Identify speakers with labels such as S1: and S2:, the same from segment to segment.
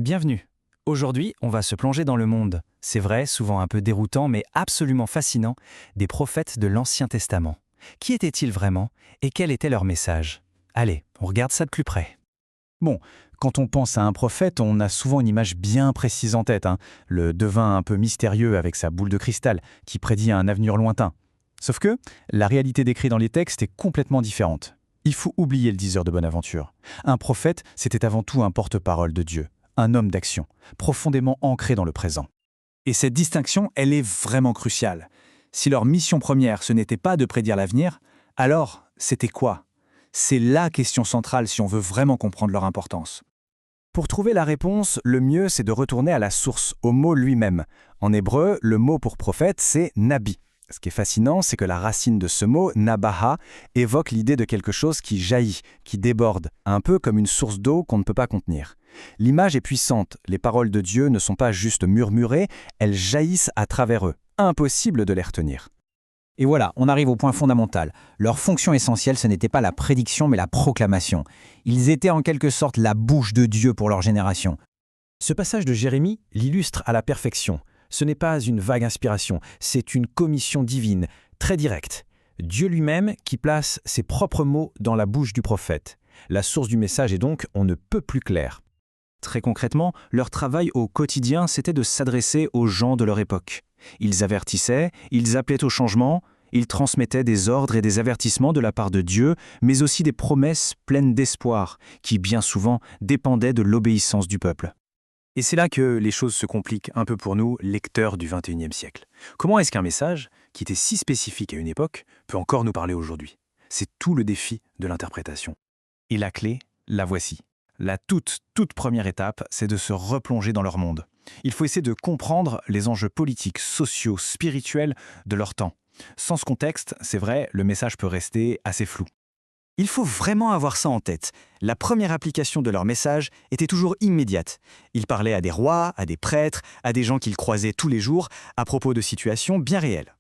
S1: Bienvenue. Aujourd'hui, on va se plonger dans le monde. C'est vrai, souvent un peu déroutant, mais absolument fascinant, des prophètes de l'Ancien Testament. Qui étaient-ils vraiment et quel était leur message? Allez, on regarde ça de plus près.
S2: Bon, quand on pense à un prophète, on a souvent une image bien précise en tête, hein. Le devin un peu mystérieux avec sa boule de cristal, qui prédit un avenir lointain. Sauf que, la réalité décrite dans les textes est complètement différente. Il faut oublier le diseur de bonne aventure. Un prophète, c'était avant tout un porte-parole de Dieu, un homme d'action, profondément ancré dans le présent. Et cette distinction, elle est vraiment cruciale. Si leur mission première, ce n'était pas de prédire l'avenir, alors c'était quoi? C'est la question centrale si on veut vraiment comprendre leur importance. Pour trouver la réponse, le mieux c'est de retourner à la source, au mot lui-même. En hébreu, le mot pour prophète, c'est nabi. Ce qui est fascinant, c'est que la racine de ce mot, nabaha, évoque l'idée de quelque chose qui jaillit, qui déborde, un peu comme une source d'eau qu'on ne peut pas contenir. L'image est puissante, les paroles de Dieu ne sont pas juste murmurées, elles jaillissent à travers eux. Impossible de les retenir.
S3: Et voilà, on arrive au point fondamental. Leur fonction essentielle, ce n'était pas la prédiction, mais la proclamation. Ils étaient en quelque sorte la bouche de Dieu pour leur génération.
S4: Ce passage de Jérémie l'illustre à la perfection. Ce n'est pas une vague inspiration, c'est une commission divine, très directe. Dieu lui-même qui place ses propres mots dans la bouche du prophète. La source du message est donc on ne peut plus claire. Très concrètement, leur travail au quotidien, c'était de s'adresser aux gens de leur époque. Ils avertissaient, ils appelaient au changement, ils transmettaient des ordres et des avertissements de la part de Dieu, mais aussi des promesses pleines d'espoir, qui bien souvent dépendaient de l'obéissance du peuple.
S1: Et c'est là que les choses se compliquent un peu pour nous, lecteurs du XXIe siècle. Comment est-ce qu'un message, qui était si spécifique à une époque, peut encore nous parler aujourd'hui? C'est tout le défi de l'interprétation.
S2: Et la clé, la voici. La toute première étape, c'est de se replonger dans leur monde. Il faut essayer de comprendre les enjeux politiques, sociaux, spirituels de leur temps. Sans ce contexte, c'est vrai, le message peut rester assez flou.
S5: Il faut vraiment avoir ça en tête. La première application de leur message était toujours immédiate. Ils parlaient à des rois, à des prêtres, à des gens qu'ils croisaient tous les jours, à propos de situations bien réelles.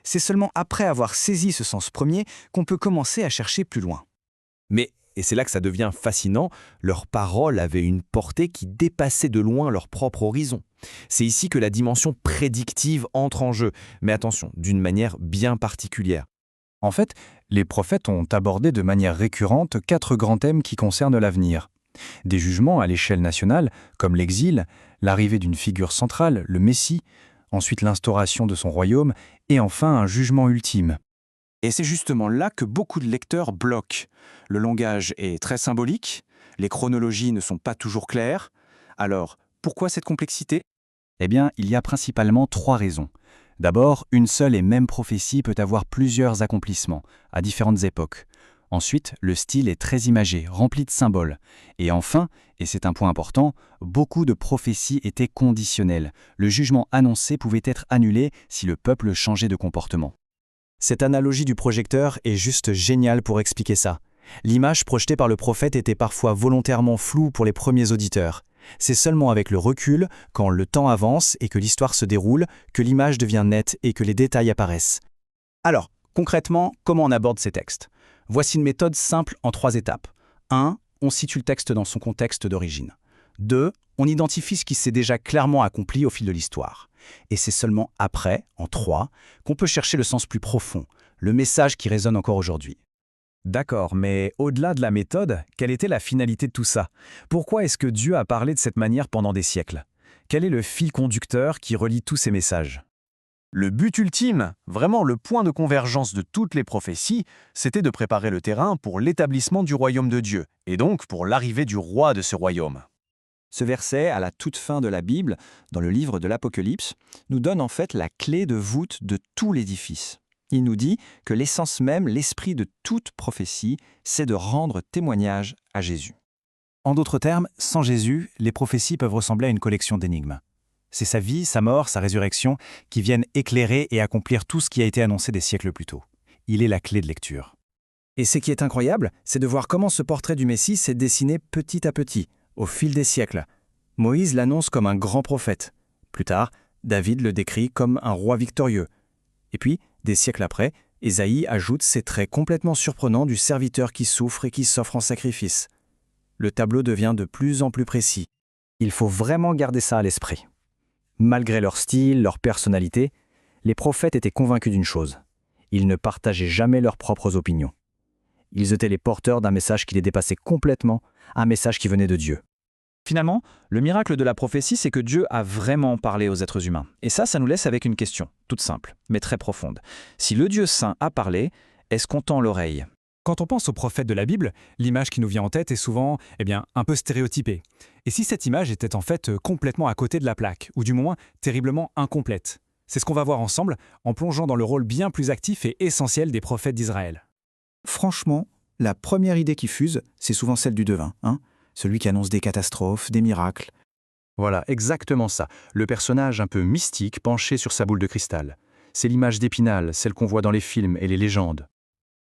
S5: C'est seulement après avoir saisi ce sens premier qu'on peut commencer à chercher plus loin.
S6: Mais, et c'est là que ça devient fascinant, leurs paroles avaient une portée qui dépassait de loin leur propre horizon. C'est ici que la dimension prédictive entre en jeu, mais attention, d'une manière bien particulière.
S2: En fait, les prophètes ont abordé de manière récurrente 4 grands thèmes qui concernent l'avenir. Des jugements à l'échelle nationale, comme l'exil, l'arrivée d'une figure centrale, le Messie, ensuite l'instauration de son royaume, et enfin un jugement ultime. Et c'est justement là que beaucoup de lecteurs bloquent. Le langage est très symbolique, les chronologies ne sont pas toujours claires. Alors, pourquoi cette complexité? Eh bien, il y a principalement 3 raisons. D'abord, une seule et même prophétie peut avoir plusieurs accomplissements, à différentes époques. Ensuite, le style est très imagé, rempli de symboles. Et enfin, et c'est un point important, beaucoup de prophéties étaient conditionnelles. Le jugement annoncé pouvait être annulé si le peuple changeait de comportement.
S5: Cette analogie du projecteur est juste géniale pour expliquer ça. L'image projetée par le prophète était parfois volontairement floue pour les premiers auditeurs. C'est seulement avec le recul, quand le temps avance et que l'histoire se déroule, que l'image devient nette et que les détails apparaissent. Alors, concrètement, comment on aborde ces textes? Voici une méthode simple en 3 étapes. 1. On situe le texte dans son contexte d'origine. 2. On identifie ce qui s'est déjà clairement accompli au fil de l'histoire. Et c'est seulement après, en 3, qu'on peut chercher le sens plus profond, le message qui résonne encore aujourd'hui.
S4: D'accord, mais au-delà de la méthode, quelle était la finalité de tout ça? Pourquoi est-ce que Dieu a parlé de cette manière pendant des siècles? Quel est le fil conducteur qui relie tous ces messages?
S7: Le but ultime, vraiment le point de convergence de toutes les prophéties, c'était de préparer le terrain pour l'établissement du royaume de Dieu, et donc pour l'arrivée du roi de ce royaume.
S5: Ce verset, à la toute fin de la Bible, dans le livre de l'Apocalypse, nous donne en fait la clé de voûte de tout l'édifice. Il nous dit que l'essence même, l'esprit de toute prophétie, c'est de rendre témoignage à Jésus.
S2: En d'autres termes, sans Jésus, les prophéties peuvent ressembler à une collection d'énigmes. C'est sa vie, sa mort, sa résurrection qui viennent éclairer et accomplir tout ce qui a été annoncé des siècles plus tôt. Il est la clé de lecture.
S4: Et ce qui est incroyable, c'est de voir comment ce portrait du Messie s'est dessiné petit à petit, au fil des siècles. Moïse l'annonce comme un grand prophète. Plus tard, David le décrit comme un roi victorieux. Et puis, des siècles après, Ésaïe ajoute ces traits complètement surprenants du serviteur qui souffre et qui s'offre en sacrifice. Le tableau devient de plus en plus précis.
S2: Il faut vraiment garder ça à l'esprit. Malgré leur style, leur personnalité, les prophètes étaient convaincus d'une chose. Ils ne partageaient jamais leurs propres opinions. Ils étaient les porteurs d'un message qui les dépassait complètement, un message qui venait de Dieu.
S5: Finalement, le miracle de la prophétie, c'est que Dieu a vraiment parlé aux êtres humains. Et ça nous laisse avec une question, toute simple, mais très profonde. Si le Dieu saint a parlé, est-ce qu'on tend l'oreille ?
S1: Quand on pense aux prophètes de la Bible, l'image qui nous vient en tête est souvent un peu stéréotypée. Et si cette image était en fait complètement à côté de la plaque, ou du moins terriblement incomplète? C'est ce qu'on va voir ensemble en plongeant dans le rôle bien plus actif et essentiel des prophètes d'Israël.
S3: Franchement, la première idée qui fuse, c'est souvent celle du devin, celui qui annonce des catastrophes, des miracles.
S2: Voilà, exactement ça. Le personnage un peu mystique penché sur sa boule de cristal. C'est l'image d'Épinal, celle qu'on voit dans les films et les légendes.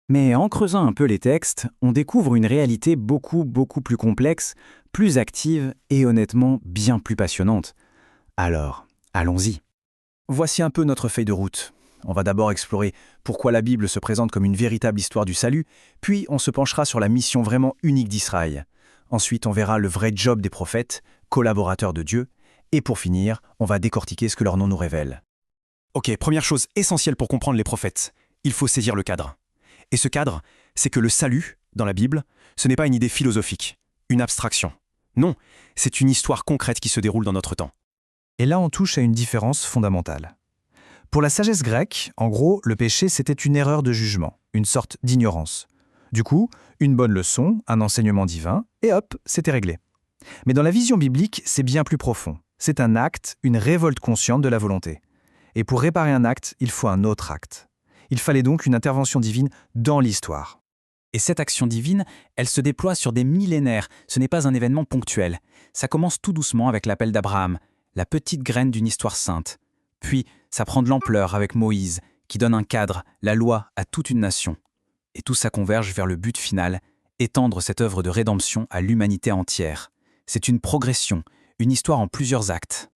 S3: Mais en creusant un peu les textes, on découvre une réalité beaucoup plus complexe, plus active et honnêtement bien plus passionnante. Alors, allons-y. Voici un peu notre feuille de route. On va d'abord explorer pourquoi la Bible se présente comme une véritable histoire du salut, puis on se penchera sur la mission vraiment unique d'Israël. Ensuite, on verra le vrai job des prophètes, collaborateurs de Dieu, et pour finir, on va décortiquer ce que leur nom nous révèle.
S1: Ok, première chose essentielle pour comprendre les prophètes, il faut saisir le cadre. Et ce cadre, c'est que le salut, dans la Bible, ce n'est pas une idée philosophique, une abstraction. Non, c'est une histoire concrète qui se déroule dans notre temps.
S2: Et là, on touche à une différence fondamentale. Pour la sagesse grecque, en gros, le péché, c'était une erreur de jugement, une sorte d'ignorance. Du coup, une bonne leçon, un enseignement divin, et hop, c'était réglé. Mais dans la vision biblique, c'est bien plus profond. C'est un acte, une révolte consciente de la volonté. Et pour réparer un acte, il faut un autre acte. Il fallait donc une intervention divine dans l'histoire.
S3: Et cette action divine, elle se déploie sur des millénaires, ce n'est pas un événement ponctuel. Ça commence tout doucement avec l'appel d'Abraham, la petite graine d'une histoire sainte. Puis, ça prend de l'ampleur avec Moïse, qui donne un cadre, la loi à toute une nation. Et tout ça converge vers le but final, étendre cette œuvre de rédemption à l'humanité entière. C'est une progression, une histoire en plusieurs actes.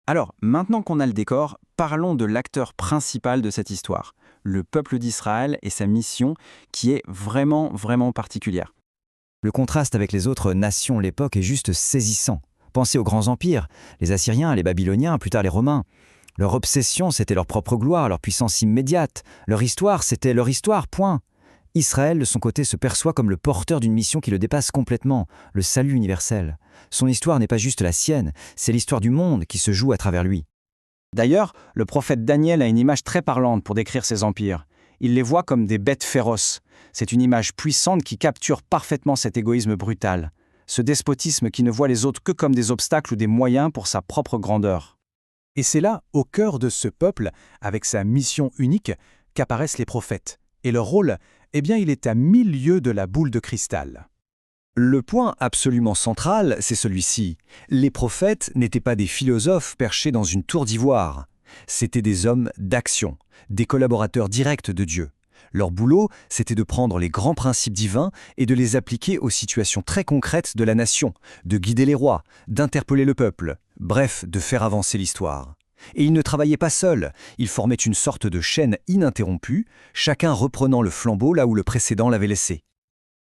S3: Alors, maintenant qu'on a le décor, parlons de l'acteur principal de cette histoire, le peuple d'Israël et sa mission qui est vraiment particulière.
S5: Le contraste avec les autres nations de l'époque est juste saisissant. Pensez aux grands empires, les Assyriens, les Babyloniens, plus tard les Romains. Leur obsession, c'était leur propre gloire, leur puissance immédiate. Leur histoire, c'était leur histoire, point. Israël, de son côté, se perçoit comme le porteur d'une mission qui le dépasse complètement, le salut universel. Son histoire n'est pas juste la sienne, c'est l'histoire du monde qui se joue à travers lui.
S3: D'ailleurs, le prophète Daniel a une image très parlante pour décrire ces empires. Il les voit comme des bêtes féroces. C'est une image puissante qui capture parfaitement cet égoïsme brutal, ce despotisme qui ne voit les autres que comme des obstacles ou des moyens pour sa propre grandeur.
S4: Et c'est là, au cœur de ce peuple, avec sa mission unique, qu'apparaissent les prophètes. Et leur rôle, il est à 1000 lieues de la boule de cristal.
S5: Le point absolument central, c'est celui-ci. Les prophètes n'étaient pas des philosophes perchés dans une tour d'ivoire. C'étaient des hommes d'action, des collaborateurs directs de Dieu. Leur boulot, c'était de prendre les grands principes divins et de les appliquer aux situations très concrètes de la nation, de guider les rois, d'interpeller le peuple, bref, de faire avancer l'histoire. Et ils ne travaillaient pas seuls, ils formaient une sorte de chaîne ininterrompue, chacun reprenant le flambeau là où le précédent l'avait laissé.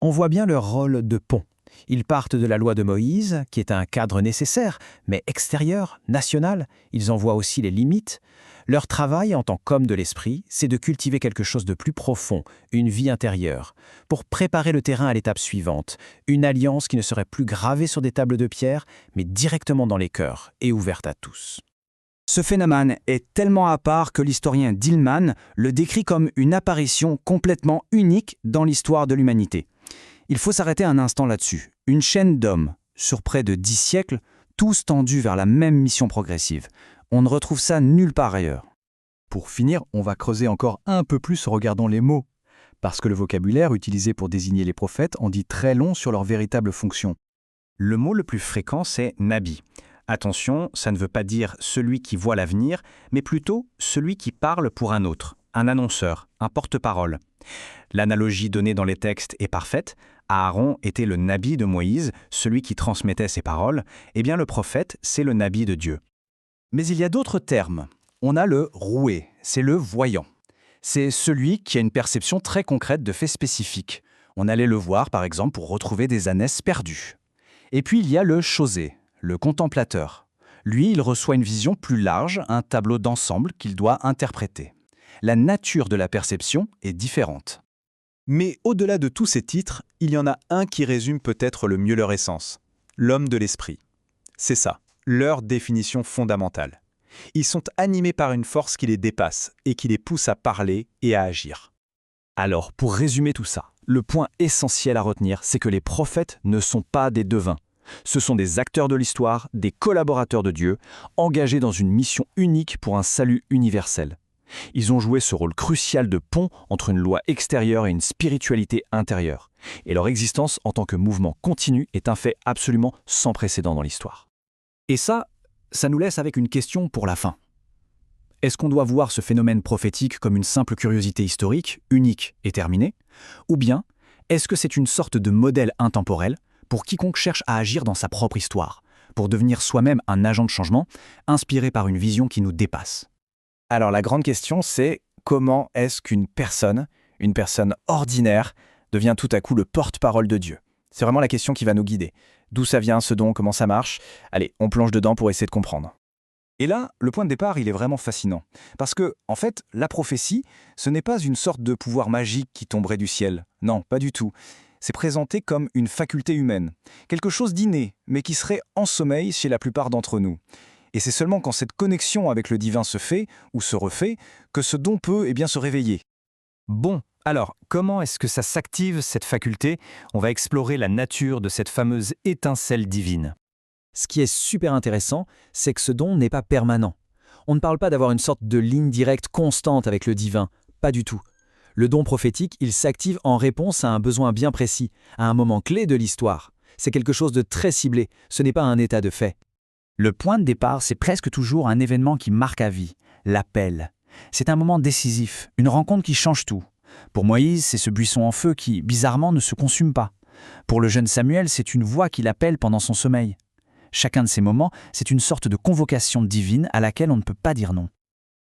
S4: On voit bien leur rôle de pont. Ils partent de la loi de Moïse, qui est un cadre nécessaire, mais extérieur, national. Ils en voient aussi les limites. Leur travail en tant qu'homme de l'esprit, c'est de cultiver quelque chose de plus profond, une vie intérieure, pour préparer le terrain à l'étape suivante, une alliance qui ne serait plus gravée sur des tables de pierre, mais directement dans les cœurs et ouverte à tous.
S3: Ce phénomène est tellement à part que l'historien Dillman le décrit comme une apparition complètement unique dans l'histoire de l'humanité. Il faut s'arrêter un instant là-dessus. Une chaîne d'hommes, sur près de 10 siècles, tous tendus vers la même mission progressive. On ne retrouve ça nulle part ailleurs.
S2: Pour finir, on va creuser encore un peu plus en regardant les mots, parce que le vocabulaire utilisé pour désigner les prophètes en dit très long sur leur véritable fonction.
S3: Le mot le plus fréquent, c'est « nabi ». Attention, ça ne veut pas dire celui qui voit l'avenir, mais plutôt celui qui parle pour un autre, un annonceur, un porte-parole. L'analogie donnée dans les textes est parfaite. Aaron était le nabi de Moïse, celui qui transmettait ses paroles. Eh bien, le prophète, c'est le nabi de Dieu. Mais il y a d'autres termes. On a le roué, c'est le voyant. C'est celui qui a une perception très concrète de faits spécifiques. On allait le voir, par exemple, pour retrouver des ânesses perdues. Et puis, il y a le chosé,
S5: le contemplateur. Lui, il reçoit une vision plus large, un tableau d'ensemble qu'il doit interpréter. La nature de la perception est différente. Mais au-delà de tous ces titres, il y en a un qui résume peut-être le mieux leur essence. L'homme de l'esprit. C'est ça, leur définition fondamentale. Ils sont animés par une force qui les dépasse et qui les pousse à parler et à agir. Alors, pour résumer tout ça, le point essentiel à retenir, c'est que les prophètes ne sont pas des devins. Ce sont des acteurs de l'histoire, des collaborateurs de Dieu, engagés dans une mission unique pour un salut universel. Ils ont joué ce rôle crucial de pont entre une loi extérieure et une spiritualité intérieure. Et leur existence en tant que mouvement continu est un fait absolument sans précédent dans l'histoire. Et ça nous laisse avec une question pour la fin. Est-ce qu'on doit voir ce phénomène prophétique comme une simple curiosité historique, unique et terminée? Ou bien, est-ce que c'est une sorte de modèle intemporel pour quiconque cherche à agir dans sa propre histoire, pour devenir soi-même un agent de changement, inspiré par une vision qui nous dépasse? Alors la grande question, c'est comment est-ce qu'une personne ordinaire, devient tout à coup le porte-parole de Dieu? C'est vraiment la question qui va nous guider. D'où ça vient, ce don, comment ça marche? Allez, on plonge dedans pour essayer de comprendre. Et là, le point de départ, il est vraiment fascinant. Parce que, en fait, la prophétie, ce n'est pas une sorte de pouvoir magique qui tomberait du ciel. Non, pas du tout. C'est présenté comme une faculté humaine. Quelque chose d'inné, mais qui serait en sommeil chez la plupart d'entre nous. Et c'est seulement quand cette connexion avec le divin se fait, ou se refait, que ce don peut se réveiller.
S1: Bon, alors, comment est-ce que ça s'active, cette faculté? On va explorer la nature de cette fameuse étincelle divine. Ce qui est super intéressant, c'est que ce don n'est pas permanent. On ne parle pas d'avoir une sorte de ligne directe constante avec le divin, pas du tout. Le don prophétique, il s'active en réponse à un besoin bien précis, à un moment clé de l'histoire. C'est quelque chose de très ciblé, ce n'est pas un état de fait.
S3: Le point de départ, c'est presque toujours un événement qui marque à vie, l'appel. C'est un moment décisif, une rencontre qui change tout. Pour Moïse, c'est ce buisson en feu qui, bizarrement, ne se consume pas. Pour le jeune Samuel, c'est une voix qui l'appelle pendant son sommeil. Chacun de ces moments, c'est une sorte de convocation divine à laquelle on ne peut pas dire non.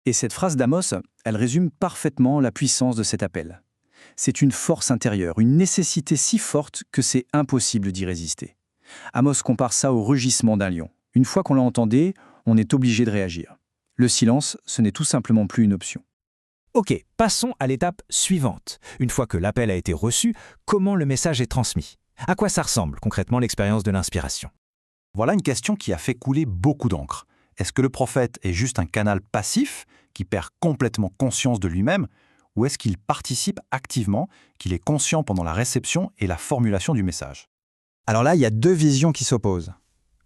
S5: Et cette phrase d'Amos, elle résume parfaitement la puissance de cet appel. C'est une force intérieure, une nécessité si forte que c'est impossible d'y résister. Amos compare ça au rugissement d'un lion. Une fois qu'on l'a entendu, on est obligé de réagir. Le silence, ce n'est tout simplement plus une option.
S1: Ok, passons à l'étape suivante. Une fois que l'appel a été reçu, comment le message est transmis? À quoi ça ressemble concrètement l'expérience de l'inspiration?
S8: Voilà une question qui a fait couler beaucoup d'encre. Est-ce que le prophète est juste un canal passif qui perd complètement conscience de lui-même, ou est-ce qu'il participe activement, qu'il est conscient pendant la réception et la formulation du message?
S5: Alors là, il y a deux visions qui s'opposent.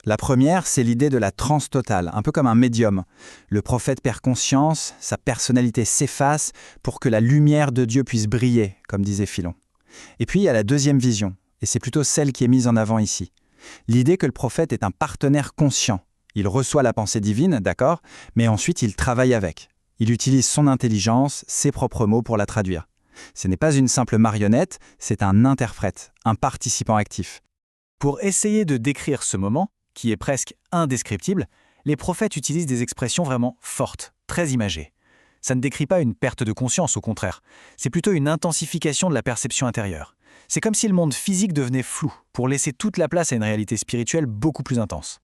S5: La première, c'est l'idée de la transe totale, un peu comme un médium. Le prophète perd conscience, sa personnalité s'efface pour que la lumière de Dieu puisse briller, comme disait Philon. Et puis il y a la deuxième vision, et c'est plutôt celle qui est mise en avant ici. L'idée que le prophète est un partenaire conscient. Il reçoit la pensée divine, d'accord, mais ensuite il travaille avec. Il utilise son intelligence, ses propres mots pour la traduire. Ce n'est pas une simple marionnette, c'est un interprète, un participant actif. Pour essayer de décrire ce moment, qui est presque indescriptible, les prophètes utilisent des expressions vraiment fortes, très imagées. Ça ne décrit pas une perte de conscience, au contraire. C'est plutôt une intensification de la perception intérieure. C'est comme si le monde physique devenait flou, pour laisser toute la place à une réalité spirituelle beaucoup plus intense.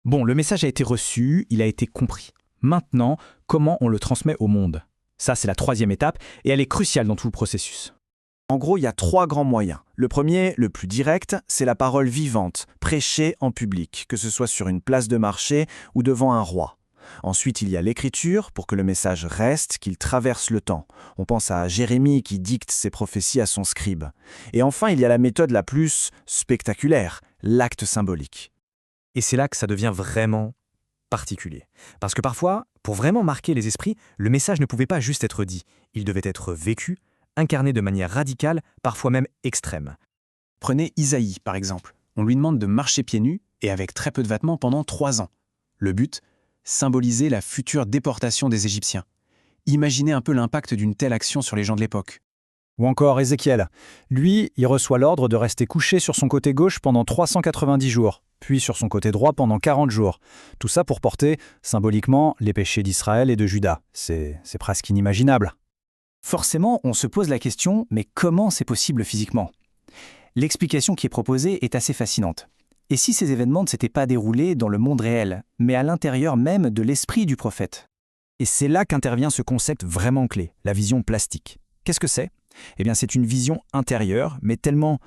S3: Bon, le message a été reçu, il a été compris. Maintenant, comment on le transmet au monde? Ça, c'est la troisième étape, et elle est cruciale dans tout le processus.
S5: En gros, il y a 3 grands moyens. Le premier, le plus direct, c'est la parole vivante, prêchée en public, que ce soit sur une place de marché ou devant un roi. Ensuite, il y a l'écriture, pour que le message reste, qu'il traverse le temps. On pense à Jérémie qui dicte ses prophéties à son scribe. Et enfin, il y a la méthode la plus spectaculaire, l'acte symbolique.
S1: Et c'est là que ça devient vraiment particulier. Parce que parfois, pour vraiment marquer les esprits, le message ne pouvait pas juste être dit. Il devait être vécu, incarné de manière radicale, parfois même extrême.
S5: Prenez Isaïe, par exemple. On lui demande de marcher pieds nus et avec très peu de vêtements pendant 3 ans. Le but, symboliser la future déportation des Égyptiens. Imaginez un peu l'impact d'une telle action sur les gens de l'époque.
S2: Ou encore Ézéchiel. Lui, il reçoit l'ordre de rester couché sur son côté gauche pendant 390 jours, puis sur son côté droit pendant 40 jours. Tout ça pour porter, symboliquement, les péchés d'Israël et de Juda. C'est presque inimaginable.
S5: Forcément, on se pose la question, mais comment c'est possible physiquement? L'explication qui est proposée est assez fascinante.
S2: Et si ces événements ne s'étaient pas déroulés dans le monde réel, mais à l'intérieur même de l'esprit du prophète? Et c'est là qu'intervient ce concept vraiment clé, la vision plastique. Qu'est-ce que c'est? Eh bien, c'est une vision intérieure, mais tellement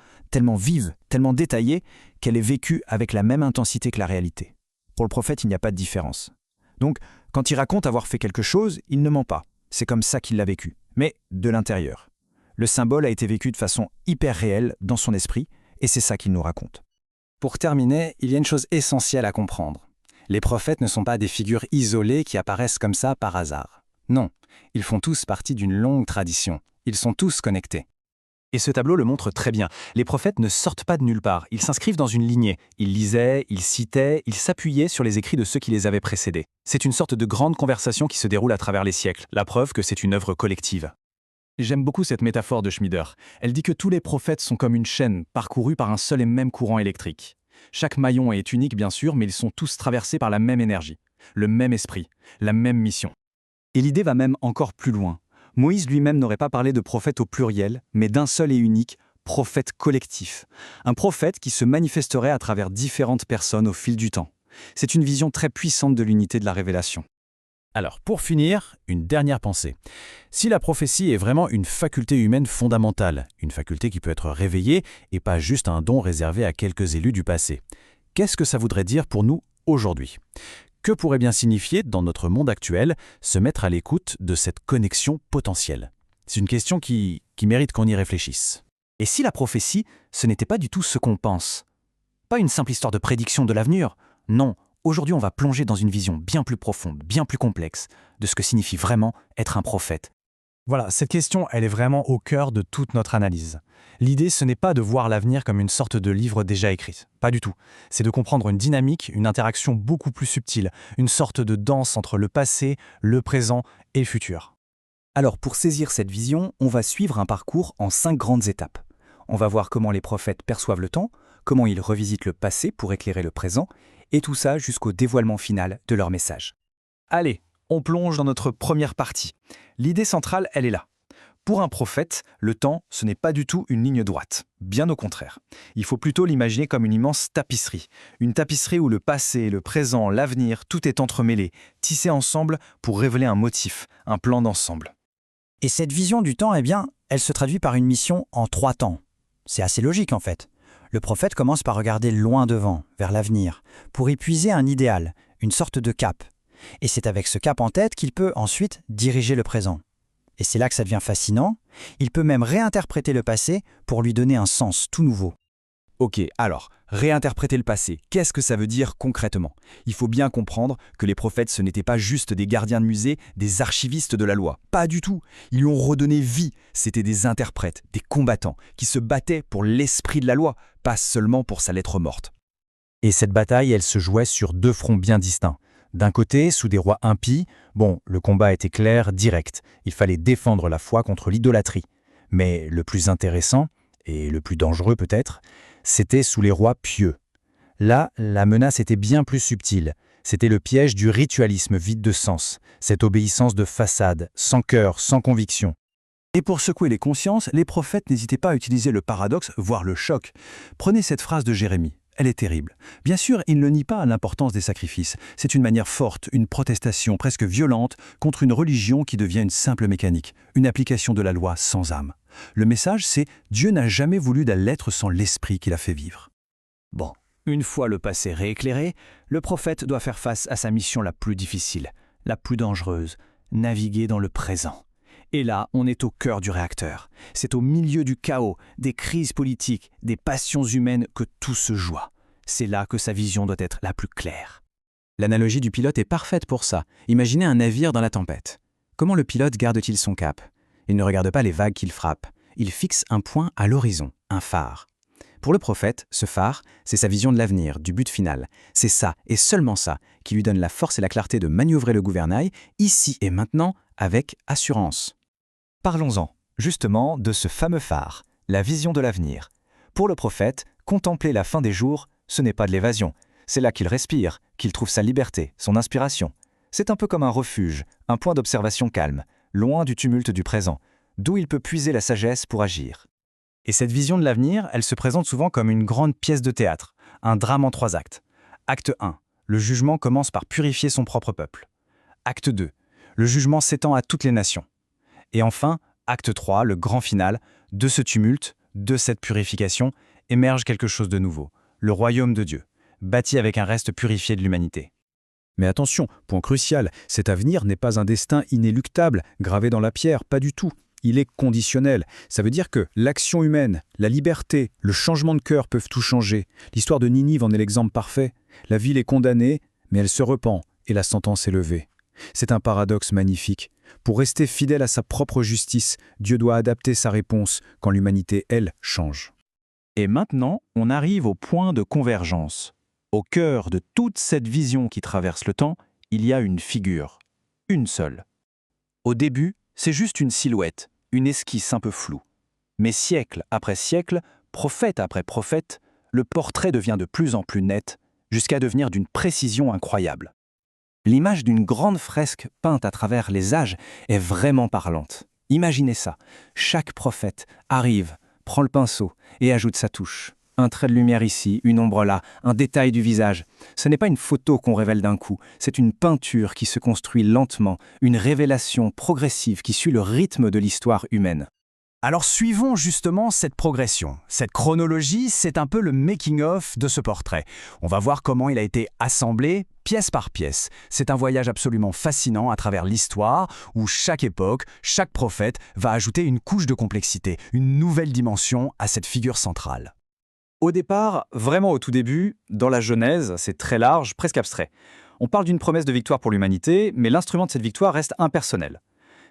S2: vive, tellement détaillée, qu'elle est vécue avec la même intensité que la réalité. Pour le prophète, il n'y a pas de différence. Donc, quand il raconte avoir fait quelque chose, il ne ment pas. C'est comme ça qu'il l'a vécu, mais de l'intérieur. Le symbole a été vécu de façon hyper réelle dans son esprit, et c'est ça qu'il nous raconte. Pour terminer, il y a une chose essentielle à comprendre. Les prophètes ne sont pas des figures isolées qui apparaissent comme ça par hasard. Non, ils font tous partie d'une longue tradition. Ils sont tous connectés. Et ce tableau le montre très bien. Les prophètes ne sortent pas de nulle part. Ils s'inscrivent dans une lignée. Ils lisaient, ils citaient, ils s'appuyaient sur les écrits de ceux qui les avaient précédés. C'est une sorte de grande conversation qui se déroule à travers les siècles. La preuve que c'est une œuvre collective. J'aime beaucoup cette métaphore de Schmider. Elle dit que tous les prophètes sont comme une chaîne parcourue par un seul et même courant électrique. Chaque maillon est unique bien sûr, mais ils sont tous traversés par la même énergie, le même esprit, la même mission. Et l'idée va même encore plus loin. Moïse lui-même n'aurait pas parlé de prophète au pluriel, mais d'un seul et unique prophète collectif. Un prophète qui se manifesterait à travers différentes personnes au fil du temps. C'est une vision très puissante de l'unité de la révélation.
S4: Alors, pour finir, une dernière pensée. Si la prophétie est vraiment une faculté humaine fondamentale, une faculté qui peut être réveillée et pas juste un don réservé à quelques élus du passé, qu'est-ce que ça voudrait dire pour nous aujourd'hui? Que pourrait bien signifier, dans notre monde actuel, se mettre à l'écoute de cette connexion potentielle? C'est une question qui mérite qu'on y réfléchisse.
S2: Et si la prophétie, ce n'était pas du tout ce qu'on pense? Pas une simple histoire de prédiction de l'avenir? Non. Aujourd'hui, on va plonger dans une vision bien plus profonde, bien plus complexe, de ce que signifie vraiment être un prophète.
S4: Voilà, cette question, elle est vraiment au cœur de toute notre analyse. L'idée, ce n'est pas de voir l'avenir comme une sorte de livre déjà écrit. Pas du tout. C'est de comprendre une dynamique, une interaction beaucoup plus subtile, une sorte de danse entre le passé, le présent et le futur.
S2: Alors, pour saisir cette vision, on va suivre un parcours en 5 grandes étapes. On va voir comment les prophètes perçoivent le temps, comment ils revisitent le passé pour éclairer le présent, et tout ça jusqu'au dévoilement final de leur message. Allez, on plonge dans notre première partie. L'idée centrale, elle est là. Pour un prophète, le temps, ce n'est pas du tout une ligne droite. Bien au contraire. Il faut plutôt l'imaginer comme une immense tapisserie. Une tapisserie où le passé, le présent, l'avenir, tout est entremêlé, tissé ensemble pour révéler un motif, un plan d'ensemble. Et cette vision du temps, eh bien, elle se traduit par une mission en 3 temps. C'est assez logique en fait. Le prophète commence par regarder loin devant, vers l'avenir, pour y puiser un idéal, une sorte de cap. Et c'est avec ce cap en tête qu'il peut ensuite diriger le présent. Et c'est là que ça devient fascinant. Il peut même réinterpréter le passé pour lui donner un sens tout nouveau.
S5: Ok, alors, réinterpréter le passé, qu'est-ce que ça veut dire concrètement? Il faut bien comprendre que les prophètes, ce n'étaient pas juste des gardiens de musée, des archivistes de la loi. Pas du tout. Ils lui ont redonné vie. C'était des interprètes, des combattants, qui se battaient pour l'esprit de la loi, pas seulement pour sa lettre morte.
S2: Et cette bataille, elle se jouait sur 2 fronts bien distincts. D'un côté, sous des rois impies, le combat était clair, direct. Il fallait défendre la foi contre l'idolâtrie. Mais le plus intéressant, et le plus dangereux peut-être, c'était sous les rois pieux. Là, la menace était bien plus subtile. C'était le piège du ritualisme vide de sens, cette obéissance de façade, sans cœur, sans conviction. Et pour secouer les consciences, les prophètes n'hésitaient pas à utiliser le paradoxe, voire le choc. Prenez cette phrase de Jérémie. Elle est terrible. Bien sûr, il ne nie pas l'importance des sacrifices. C'est une manière forte, une protestation presque violente contre une religion qui devient une simple mécanique, une application de la loi sans âme. Le message, c'est « Dieu n'a jamais voulu de l'être sans l'esprit qu'il a fait vivre ». Bon, une fois le passé rééclairé, le prophète doit faire face à sa mission la plus difficile, la plus dangereuse, naviguer dans le présent. Et là, on est au cœur du réacteur. C'est au milieu du chaos, des crises politiques, des passions humaines que tout se joue. C'est là que sa vision doit être la plus claire.
S3: L'analogie du pilote est parfaite pour ça. Imaginez un navire dans la tempête. Comment le pilote garde-t-il son cap? Il ne regarde pas les vagues qu'il frappe. Il fixe un point à l'horizon, un phare. Pour le prophète, ce phare, c'est sa vision de l'avenir, du but final. C'est ça, et seulement ça, qui lui donne la force et la clarté de manœuvrer le gouvernail, ici et maintenant, avec assurance.
S2: Parlons-en, justement, de ce fameux phare, la vision de l'avenir. Pour le prophète, contempler la fin des jours, ce n'est pas de l'évasion. C'est là qu'il respire, qu'il trouve sa liberté, son inspiration. C'est un peu comme un refuge, un point d'observation calme, loin du tumulte du présent, d'où il peut puiser la sagesse pour agir. Et cette vision de l'avenir, elle se présente souvent comme une grande pièce de théâtre, Un drame en 3 actes. Acte 1. Le jugement commence par purifier son propre peuple. Acte 2. Le jugement s'étend à toutes les nations. Et enfin, acte 3, le grand final, de ce tumulte, de cette purification, émerge quelque chose de nouveau, le royaume de Dieu, bâti avec un reste purifié de l'humanité.
S4: Mais attention, point crucial, cet avenir n'est pas un destin inéluctable, gravé dans la pierre, pas du tout. Il est conditionnel. Ça veut dire que l'action humaine, la liberté, le changement de cœur peuvent tout changer. L'histoire de Ninive en est l'exemple parfait. La ville est condamnée, mais elle se repent, et la sentence est levée. C'est un paradoxe magnifique. Pour rester fidèle à sa propre justice, Dieu doit adapter sa réponse quand l'humanité, elle, change.
S2: Et maintenant, on arrive au point de convergence. Au cœur de toute cette vision qui traverse le temps, il y a une figure, une seule. Au début, c'est juste une silhouette, une esquisse un peu floue. Mais siècle après siècle, prophète après prophète, le portrait devient de plus en plus net, jusqu'à devenir d'une précision incroyable. L'image d'une grande fresque peinte à travers les âges est vraiment parlante. Imaginez ça, chaque prophète arrive, prend le pinceau et ajoute sa touche. Un trait de lumière ici, une ombre là, un détail du visage. Ce n'est pas une photo qu'on révèle d'un coup, c'est une peinture qui se construit lentement, une révélation progressive qui suit le rythme de l'histoire humaine.
S5: Alors suivons justement cette progression. Cette chronologie, c'est un peu le making-of de ce portrait. On va voir comment il a été assemblé, pièce par pièce. C'est un voyage absolument fascinant à travers l'histoire, où chaque époque, chaque prophète va ajouter une couche de complexité, une nouvelle dimension à cette figure centrale.
S2: Au départ, vraiment au tout début, dans la Genèse, c'est très large, presque abstrait. On parle d'une promesse de victoire pour l'humanité, mais l'instrument de cette victoire reste impersonnel.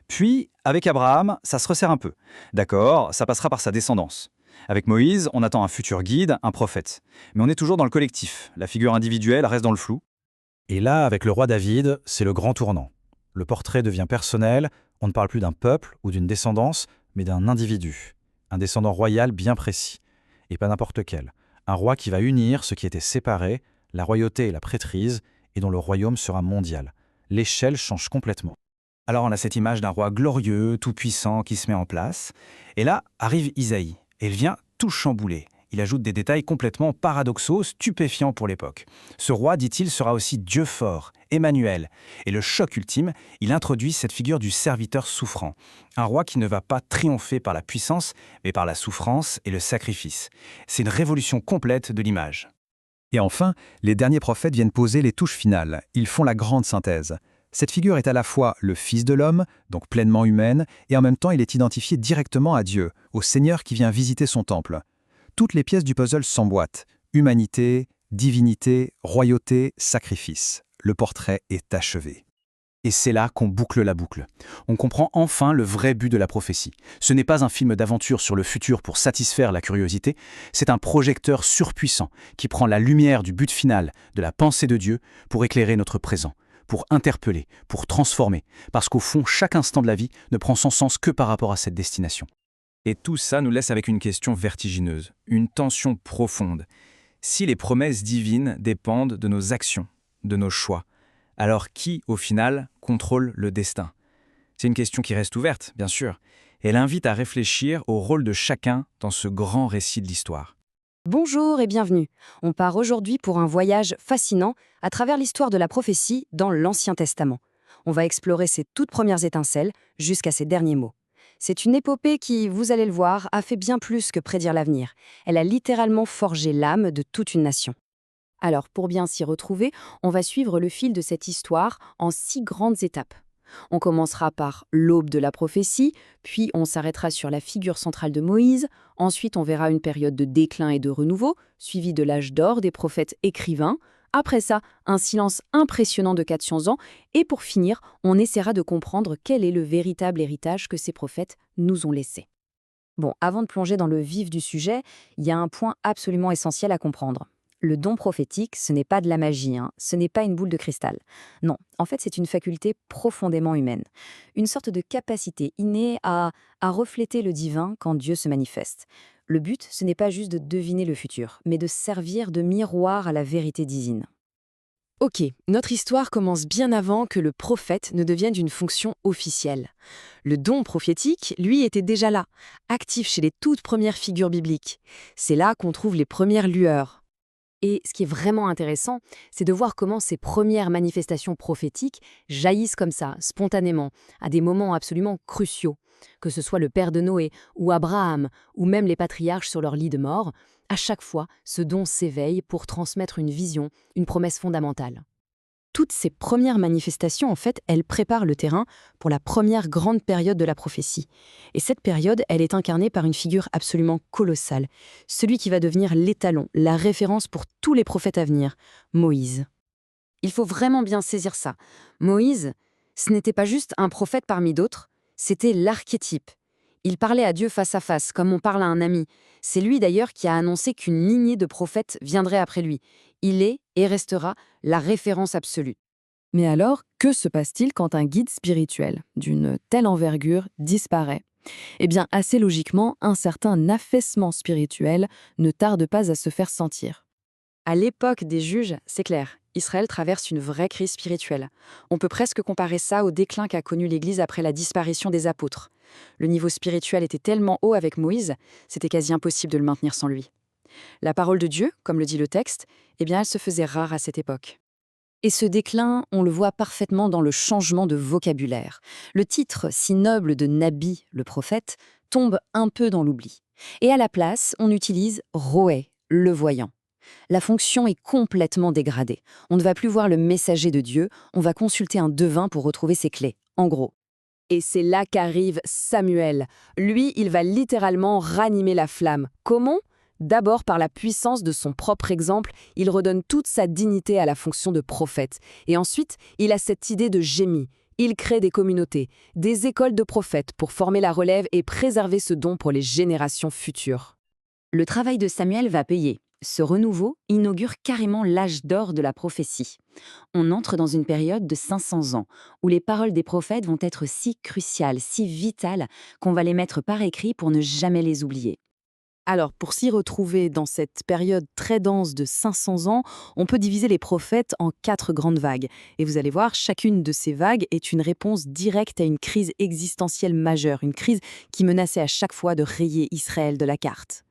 S2: Puis, avec Abraham, ça se resserre un peu. D'accord, ça passera par sa descendance. Avec Moïse, on attend un futur guide, un prophète. Mais on est toujours dans le collectif. La figure individuelle reste dans le flou.
S4: Et là, avec le roi David, c'est le grand tournant. Le portrait devient personnel, on ne parle plus d'un peuple ou d'une descendance, mais d'un individu. Un descendant royal bien précis. Et pas n'importe lequel. Un roi qui va unir ce qui était séparé, la royauté et la prêtrise, et dont le royaume sera mondial. L'échelle change complètement.
S2: Alors on a cette image d'un roi glorieux, tout-puissant, qui se met en place. Et là arrive Isaïe, et il vient tout chambouler. Il ajoute des détails complètement paradoxaux, stupéfiants pour l'époque. Ce roi, dit-il, sera aussi Dieu fort, Emmanuel. Et le choc ultime, il introduit cette figure du serviteur souffrant. Un roi qui ne va pas triompher par la puissance, mais par la souffrance et le sacrifice. C'est une révolution complète de l'image.
S4: Et enfin, les derniers prophètes viennent poser les touches finales. Ils font la grande synthèse. Cette figure est à la fois le Fils de l'homme, donc pleinement humaine, et en même temps il est identifié directement à Dieu, au Seigneur qui vient visiter son temple. Toutes les pièces du puzzle s'emboîtent. Humanité, divinité, royauté, sacrifice. Le portrait est achevé.
S2: Et c'est là qu'on boucle la boucle. On comprend enfin le vrai but de la prophétie. Ce n'est pas un film d'aventure sur le futur pour satisfaire la curiosité, c'est un projecteur surpuissant qui prend la lumière du but final, de la pensée de Dieu, pour éclairer notre présent, pour interpeller, pour transformer, parce qu'au fond, chaque instant de la vie ne prend son sens que par rapport à cette destination. Et tout ça nous laisse avec une question vertigineuse, une tension profonde. Si les promesses divines dépendent de nos actions, de nos choix, alors qui, au final, contrôle le destin? C'est une question qui reste ouverte, bien sûr. Elle invite à réfléchir au rôle de chacun dans ce grand récit de l'histoire.
S9: Bonjour et bienvenue. On part aujourd'hui pour un voyage fascinant à travers l'histoire de la prophétie dans l'Ancien Testament. On va explorer ses toutes premières étincelles jusqu'à ses derniers mots. C'est une épopée qui, vous allez le voir, a fait bien plus que prédire l'avenir. Elle a littéralement forgé l'âme de toute une nation. Alors, pour bien s'y retrouver, on va suivre le fil de cette histoire en 6 grandes étapes. On commencera par l'aube de la prophétie, puis on s'arrêtera sur la figure centrale de Moïse, ensuite on verra une période de déclin et de renouveau, suivie de l'âge d'or des prophètes écrivains, après ça, un silence impressionnant de 400 ans, et pour finir, on essaiera de comprendre quel est le véritable héritage que ces prophètes nous ont laissé. Bon, avant de plonger dans le vif du sujet, il y a un point absolument essentiel à comprendre. Le don prophétique, ce n'est pas de la magie, ce n'est pas une boule de cristal. Non, en fait, c'est une faculté profondément humaine. Une sorte de capacité innée à refléter le divin quand Dieu se manifeste. Le but, ce n'est pas juste de deviner le futur, mais de servir de miroir à la vérité divine. Ok, notre histoire commence bien avant que le prophète ne devienne une fonction officielle. Le don prophétique, lui, était déjà là, actif chez les toutes premières figures bibliques. C'est là qu'on trouve les premières lueurs. Et ce qui est vraiment intéressant, c'est de voir comment ces premières manifestations prophétiques jaillissent comme ça, spontanément, à des moments absolument cruciaux. Que ce soit le père de Noé, ou Abraham, ou même les patriarches sur leur lit de mort, à chaque fois, ce don s'éveille pour transmettre une vision, une promesse fondamentale. Toutes ces premières manifestations, en fait, elles préparent le terrain pour la première grande période de la prophétie. Et cette période, elle est incarnée par une figure absolument colossale, celui qui va devenir l'étalon, la référence pour tous les prophètes à venir, Moïse. Il faut vraiment bien saisir ça. Moïse, ce n'était pas juste un prophète parmi d'autres, c'était l'archétype. Il parlait à Dieu face à face, comme on parle à un ami. C'est lui d'ailleurs qui a annoncé qu'une lignée de prophètes viendrait après lui. Il est et restera la référence absolue. Mais alors, que se passe-t-il quand un guide spirituel d'une telle envergure disparaît ? Eh bien, assez logiquement, un certain affaissement spirituel ne tarde pas à se faire sentir. À l'époque des juges, c'est clair, Israël traverse une vraie crise spirituelle. On peut presque comparer ça au déclin qu'a connu l'Église après la disparition des apôtres. Le niveau spirituel était tellement haut avec Moïse, c'était quasi impossible de le maintenir sans lui. La parole de Dieu, comme le dit le texte, eh bien, elle se faisait rare à cette époque. Et ce déclin, on le voit parfaitement dans le changement de vocabulaire. Le titre si noble de Nabi, le prophète, tombe un peu dans l'oubli. Et à la place, on utilise Roé, le voyant. La fonction est complètement dégradée. On ne va plus voir le messager de Dieu, on va consulter un devin pour retrouver ses clés, en gros. Et c'est là qu'arrive Samuel. Lui, il va littéralement ranimer la flamme. Comment ? D'abord, par la puissance de son propre exemple, il redonne toute sa dignité à la fonction de prophète. Et ensuite, il a cette idée de génie. Il crée des communautés, des écoles de prophètes pour former la relève et préserver ce don pour les générations futures. Le travail de Samuel va payer. Ce renouveau inaugure carrément l'âge d'or de la prophétie. On entre dans une période de 500 ans, où les paroles des prophètes vont être si cruciales, si vitales, qu'on va les mettre par écrit pour ne jamais les oublier. Alors, pour s'y retrouver dans cette période très dense de 500 ans, on peut diviser les prophètes en 4 grandes vagues. Et vous allez voir, chacune de ces vagues est une réponse directe à une crise existentielle majeure, une crise qui menaçait à chaque fois de rayer Israël de la carte.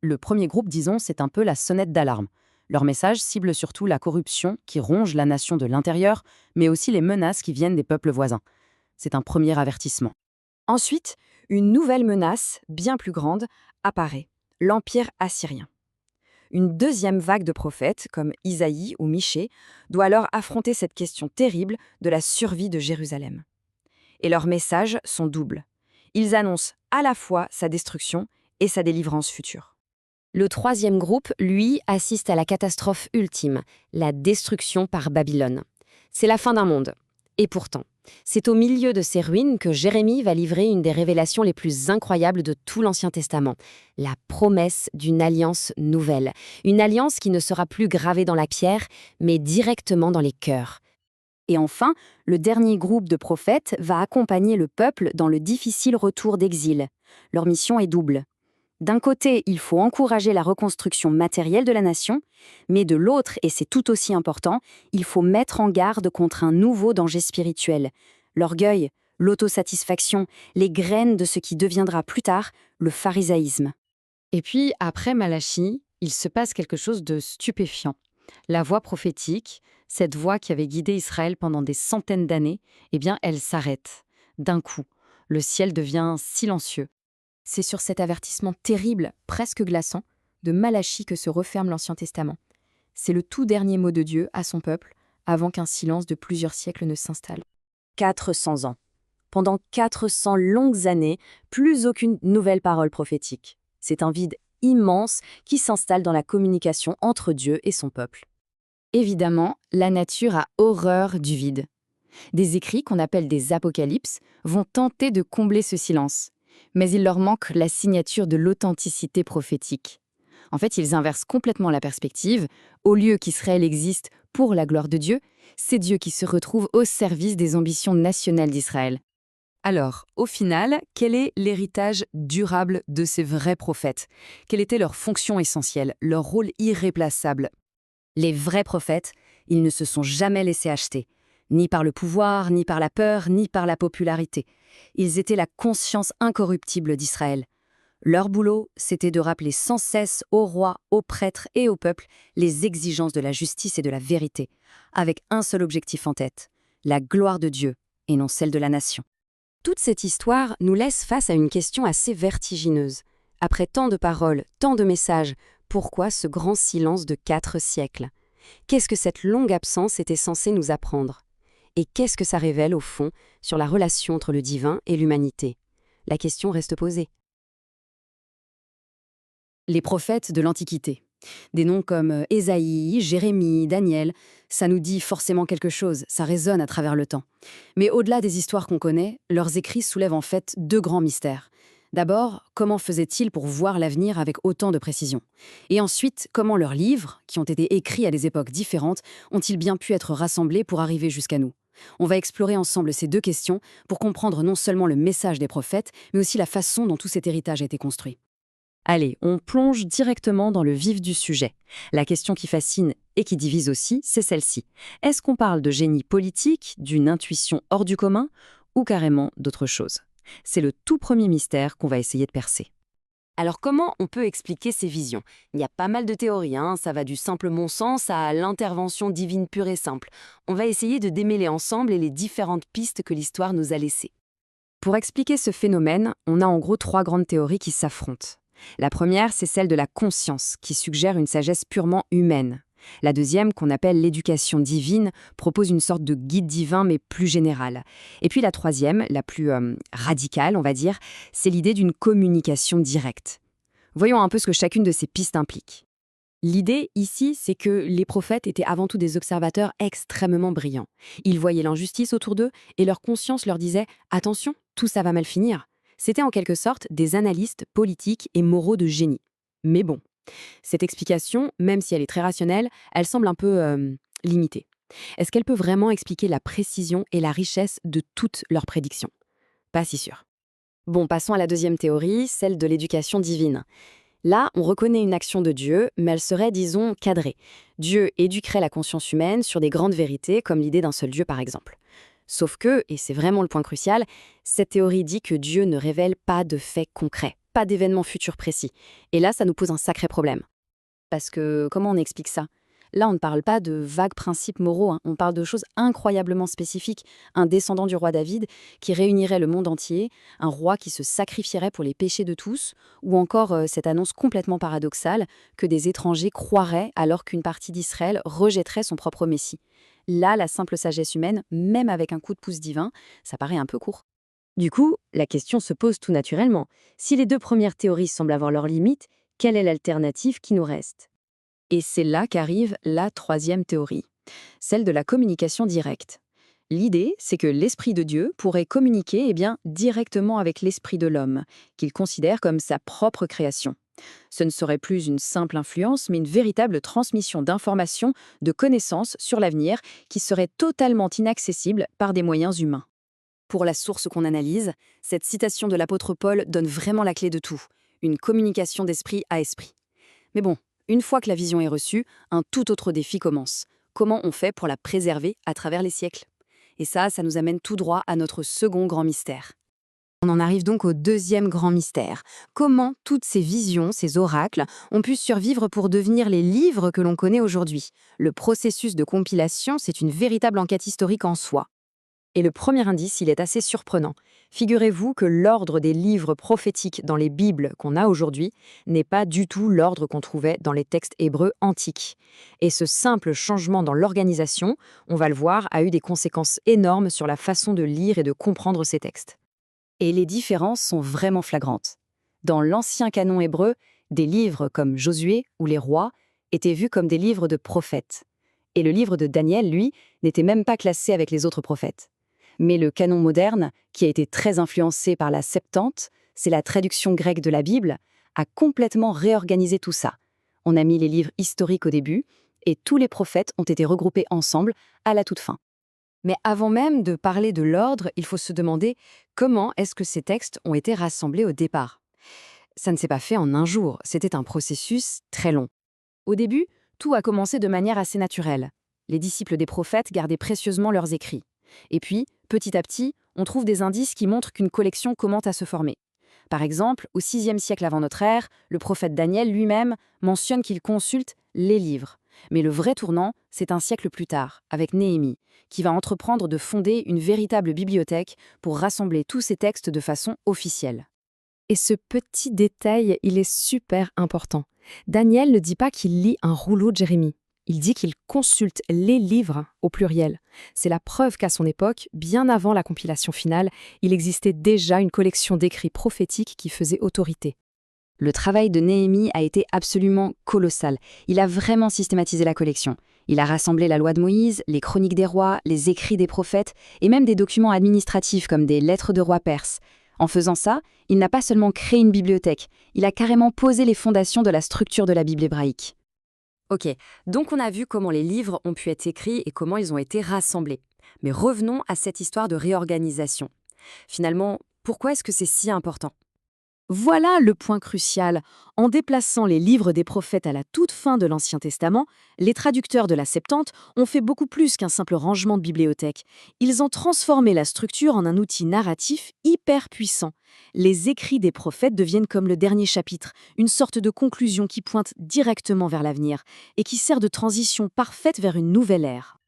S9: Le premier groupe, disons, c'est un peu la sonnette d'alarme. Leur message cible surtout la corruption qui ronge la nation de l'intérieur, mais aussi les menaces qui viennent des peuples voisins. C'est un premier avertissement. Ensuite, une nouvelle menace, bien plus grande, apparaît, l'Empire assyrien. Une deuxième vague de prophètes, comme Isaïe ou Michée, doit alors affronter cette question terrible de la survie de Jérusalem. Et leurs messages sont doubles. Ils annoncent à la fois sa destruction et sa délivrance future. Le troisième groupe, lui, assiste à la catastrophe ultime, la destruction par Babylone. C'est la fin d'un monde. Et pourtant, c'est au milieu de ces ruines que Jérémie va livrer une des révélations les plus incroyables de tout l'Ancien Testament, la promesse d'une alliance nouvelle. Une alliance qui ne sera plus gravée dans la pierre, mais directement dans les cœurs. Et enfin, le dernier groupe de prophètes va accompagner le peuple dans le difficile retour d'exil. Leur mission est double. D'un côté, il faut encourager la reconstruction matérielle de la nation, mais de l'autre, et c'est tout aussi important, il faut mettre en garde contre un nouveau danger spirituel. L'orgueil, l'autosatisfaction, les graines de ce qui deviendra plus tard le pharisaïsme. Et puis, après Malachie, il se passe quelque chose de stupéfiant. La voix prophétique, cette voix qui avait guidé Israël pendant des centaines d'années, eh bien, elle s'arrête. D'un coup, le ciel devient silencieux. C'est sur cet avertissement terrible, presque glaçant, de Malachie que se referme l'Ancien Testament. C'est le tout dernier mot de Dieu à son peuple, avant qu'un silence de plusieurs siècles ne s'installe. 400 ans. Pendant 400 longues années, plus aucune nouvelle parole prophétique. C'est un vide immense qui s'installe dans la communication entre Dieu et son peuple. Évidemment, la nature a horreur du vide. Des écrits qu'on appelle des apocalypses vont tenter de combler ce silence. Mais il leur manque la signature de l'authenticité prophétique. En fait, ils inversent complètement la perspective. Au lieu qu'Israël existe pour la gloire de Dieu, c'est Dieu qui se retrouve au service des ambitions nationales d'Israël. Alors, au final, quel est l'héritage durable de ces vrais prophètes ? Quelle était leur fonction essentielle, leur rôle irréplaçable ? Les vrais prophètes, ils ne se sont jamais laissés acheter, ni par le pouvoir, ni par la peur, ni par la popularité. Ils étaient la conscience incorruptible d'Israël. Leur boulot, c'était de rappeler sans cesse aux rois, aux prêtres et au peuple les exigences de la justice et de la vérité, avec un seul objectif en tête, la gloire de Dieu et non celle de la nation. Toute cette histoire nous laisse face à une question assez vertigineuse. Après tant de paroles, tant de messages, pourquoi ce grand silence de 4 siècles? Qu'est-ce que cette longue absence était censée nous apprendre? Et qu'est-ce que ça révèle au fond sur la relation entre le divin et l'humanité? La question reste posée. Les prophètes de l'Antiquité. Des noms comme Ésaïe, Jérémie, Daniel, ça nous dit forcément quelque chose, ça résonne à travers le temps. Mais au-delà des histoires qu'on connaît, leurs écrits soulèvent en fait 2 grands mystères. D'abord, comment faisaient-ils pour voir l'avenir avec autant de précision? Et ensuite, comment leurs livres, qui ont été écrits à des époques différentes, ont-ils bien pu être rassemblés pour arriver jusqu'à nous? On va explorer ensemble ces 2 questions pour comprendre non seulement le message des prophètes, mais aussi la façon dont tout cet héritage a été construit. Allez, on plonge directement dans le vif du sujet. La question qui fascine et qui divise aussi, c'est celle-ci. Est-ce qu'on parle de génie politique, d'une intuition hors du commun, ou carrément d'autre chose? C'est le tout premier mystère qu'on va essayer de percer. Alors comment on peut expliquer ces visions? Il y a pas mal de théories, ça va du simple bon sens à l'intervention divine pure et simple. On va essayer de démêler ensemble les différentes pistes que l'histoire nous a laissées. Pour expliquer ce phénomène, on a en gros 3 grandes théories qui s'affrontent. La première, c'est celle de la conscience, qui suggère une sagesse purement humaine. La deuxième, qu'on appelle l'éducation divine, propose une sorte de guide divin, mais plus général. Et puis la troisième, la plus radicale, on va dire, c'est l'idée d'une communication directe. Voyons un peu ce que chacune de ces pistes implique. L'idée, ici, c'est que les prophètes étaient avant tout des observateurs extrêmement brillants. Ils voyaient l'injustice autour d'eux et leur conscience leur disait « Attention, tout ça va mal finir ». C'était en quelque sorte des analystes politiques et moraux de génie. Mais bon, cette explication, même si elle est très rationnelle, elle semble un peu limitée. Est-ce qu'elle peut vraiment expliquer la précision et la richesse de toutes leurs prédictions? Pas si sûr. Bon, passons à la deuxième théorie, celle de l'éducation divine. Là, on reconnaît une action de Dieu, mais elle serait, disons, cadrée. Dieu éduquerait la conscience humaine sur des grandes vérités, comme l'idée d'un seul Dieu par exemple. Sauf que, et c'est vraiment le point crucial, cette théorie dit que Dieu ne révèle pas de faits concrets, pas d'événements futurs précis. Et là, ça nous pose un sacré problème. Parce que, comment on explique ça? Là, on ne parle pas de vagues principes moraux, on parle de choses incroyablement spécifiques. Un descendant du roi David qui réunirait le monde entier, un roi qui se sacrifierait pour les péchés de tous, ou encore cette annonce complètement paradoxale que des étrangers croiraient alors qu'une partie d'Israël rejetterait son propre Messie. Là, la simple sagesse humaine, même avec un coup de pouce divin, ça paraît un peu court. Du coup, la question se pose tout naturellement. Si les 2 premières théories semblent avoir leurs limites, quelle est l'alternative qui nous reste? Et c'est là qu'arrive la 3e théorie, celle de la communication directe. L'idée, c'est que l'Esprit de Dieu pourrait communiquer directement avec l'Esprit de l'homme, qu'il considère comme sa propre création. Ce ne serait plus une simple influence, mais une véritable transmission d'informations, de connaissances sur l'avenir qui serait totalement inaccessible par des moyens humains. Pour la source qu'on analyse, cette citation de l'apôtre Paul donne vraiment la clé de tout, une communication d'esprit à esprit. Mais bon, une fois que la vision est reçue, un tout autre défi commence. Comment on fait pour la préserver à travers les siècles? Et ça nous amène tout droit à notre second grand mystère. On en arrive donc au 2e grand mystère. Comment toutes ces visions, ces oracles, ont pu survivre pour devenir les livres que l'on connaît aujourd'hui? Le processus de compilation, c'est une véritable enquête historique en soi. Et le premier indice, il est assez surprenant. Figurez-vous que l'ordre des livres prophétiques dans les Bibles qu'on a aujourd'hui n'est pas du tout l'ordre qu'on trouvait dans les textes hébreux antiques. Et ce simple changement dans l'organisation, on va le voir, a eu des conséquences énormes sur la façon de lire et de comprendre ces textes. Et les différences sont vraiment flagrantes. Dans l'ancien canon hébreu, des livres comme Josué ou les Rois étaient vus comme des livres de prophètes. Et le livre de Daniel, lui, n'était même pas classé avec les autres prophètes. Mais le canon moderne, qui a été très influencé par la Septante, c'est la traduction grecque de la Bible, a complètement réorganisé tout ça. On a mis les livres historiques au début, et tous les prophètes ont été regroupés ensemble à la toute fin. Mais avant même de parler de l'ordre, il faut se demander comment est-ce que ces textes ont été rassemblés au départ. Ça ne s'est pas fait en un jour, c'était un processus très long. Au début, tout a commencé de manière assez naturelle. Les disciples des prophètes gardaient précieusement leurs écrits. Et puis, petit à petit, on trouve des indices qui montrent qu'une collection commence à se former. Par exemple, au VIe siècle avant notre ère, le prophète Daniel lui-même mentionne qu'il consulte les livres. Mais le vrai tournant, c'est un siècle plus tard, avec Néhémie, qui va entreprendre de fonder une véritable bibliothèque pour rassembler tous ces textes de façon officielle.
S10: Et ce petit détail, il est super important. Daniel ne dit pas qu'il lit un rouleau de Jérémie. Il dit qu'il consulte les livres au pluriel. C'est la preuve qu'à son époque, bien avant la compilation finale, il existait déjà une collection d'écrits prophétiques qui faisait autorité.
S9: Le travail de Néhémie a été absolument colossal. Il a vraiment systématisé la collection. Il a rassemblé la loi de Moïse, les chroniques des rois, les écrits des prophètes et même des documents administratifs comme des lettres de rois perses. En faisant ça, il n'a pas seulement créé une bibliothèque, il a carrément posé les fondations de la structure de la Bible hébraïque. Ok, donc on a vu comment les livres ont pu être écrits et comment ils ont été rassemblés. Mais revenons à cette histoire de réorganisation. Finalement, pourquoi est-ce que c'est si important ?
S10: Voilà le point crucial. En déplaçant les livres des prophètes à la toute fin de l'Ancien Testament, les traducteurs de la Septante ont fait beaucoup plus qu'un simple rangement de bibliothèque. Ils ont transformé la structure en un outil narratif hyper puissant. Les écrits des prophètes deviennent comme le dernier chapitre, une sorte de conclusion qui pointe directement vers l'avenir et qui sert de transition parfaite vers une nouvelle ère.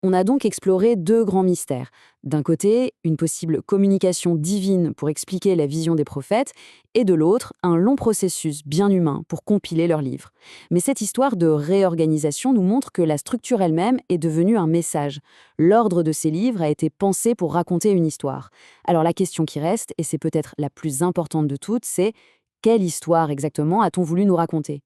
S9: On a donc exploré deux grands mystères. D'un côté, une possible communication divine pour expliquer la vision des prophètes, et de l'autre, un long processus bien humain pour compiler leurs livres. Mais cette histoire de réorganisation nous montre que la structure elle-même est devenue un message. L'ordre de ces livres a été pensé pour raconter une histoire. Alors la question qui reste, et c'est peut-être la plus importante de toutes, c'est quelle histoire exactement a-t-on voulu nous raconter ?